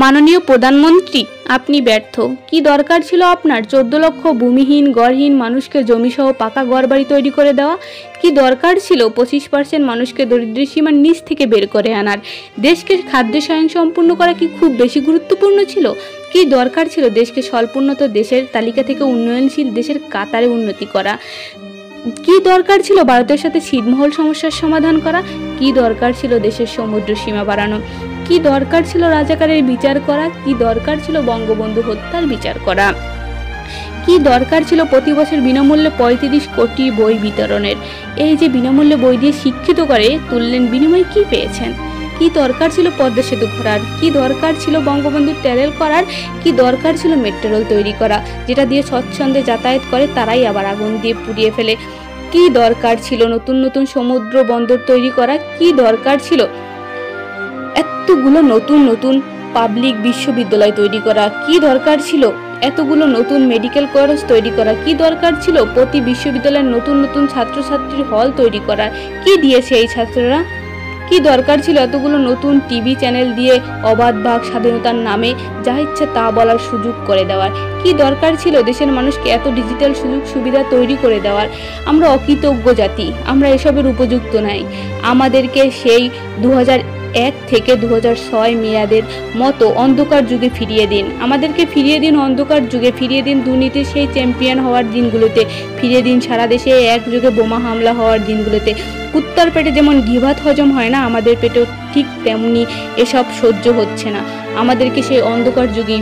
মাননীয় প্রধানমন্ত্রী, আপনি ব্যর্থ। কি দরকার ছিল আপনার 14 লক্ষ ভূমিহীন গড়হীন মানুষকে জমিসহ পাকা ঘরবাড়ি তৈরি করে দেওয়া? কি দরকার ছিল 25% মানুষকে দরিদ্র সীমার নিচ থেকে বের করে আনার? দেশকে খাদ্য স্বয়ংসম্পূর্ণ করা কি খুব বেশি গুরুত্বপূর্ণ ছিল? কি দরকার ছিল দেশকে স্বল্পোন্নত দেশের তালিকা থেকে উন্নয়নশীল দেশের কাতারে উন্নতি করা? কি দরকার ছিল ভারতের সাথে ছিটমহল সমস্যার সমাধান করা? কি দরকার ছিল দেশের সমুদ্র সীমা বাড়ানো? কি দরকার ছিল রাজাকারের বিচার করা? কি দরকার ছিল বঙ্গবন্ধু হত্যার বিচার করা? কি দরকার ছিল প্রতি বছর বিনামূল্যে 35 কোটি বই বিতরণের? এই যে বিনামূল্যে বই দিয়ে শিক্ষিত করে তুললেন, বিনিময়ে কি পেয়েছেন? কি দরকার ছিল পদ্মা সেতু করার? কি দরকার ছিল বঙ্গবন্ধুর ট্যানেল করার? কি দরকার ছিল মেট্রো রেল তৈরি করা, যেটা দিয়ে স্বচ্ছন্দে যাতায়াত করে তারাই আবার আগুন দিয়ে পুড়িয়ে ফেলে? কি দরকার ছিল নতুন নতুন সমুদ্র বন্দর তৈরি করা? কি দরকার ছিল এতগুলো নতুন নতুন পাবলিক বিশ্ববিদ্যালয় তৈরি করা? কি দরকার ছিল এতগুলো নতুন মেডিকেল কলেজ তৈরি করা? কি দরকার ছিল প্রতি বিশ্ববিদ্যালয়ের নতুন নতুন ছাত্রছাত্রীর হল তৈরি করা? কি দিয়েছে এই ছাত্ররা? কি দরকার ছিল এতগুলো নতুন টিভি চ্যানেল দিয়ে অবাধ বাক স্বাধীনতার নামে যা ইচ্ছে তা বলার সুযোগ করে দেওয়ার? কি দরকার ছিল দেশের মানুষকে এত ডিজিটাল সুযোগ সুবিধা তৈরি করে দেওয়ার? আমরা অকৃতজ্ঞ জাতি, আমরা এসবের উপযুক্ত নাই। আমাদেরকে সেই 2001 থেকে 2006 মেয়াদের মতো অন্ধকার যুগে ফিরিয়ে দিন। আমাদেরকে ফিরিয়ে দিন অন্ধকার যুগে, ফিরিয়ে দিন দুর্নীতির সেই চ্যাম্পিয়ন হওয়ার দিনগুলোতে, ফিরিয়ে দিন সারা দেশে একযোগে বোমা হামলা হওয়ার দিনগুলোতে। কুত্তার পেটে যেমন ঘিভাত হজম হয় না, আমাদের পেটেও ঠিক তেমনি এসব সহ্য হচ্ছে না। আমাদেরকে সেই অন্ধকার যুগেই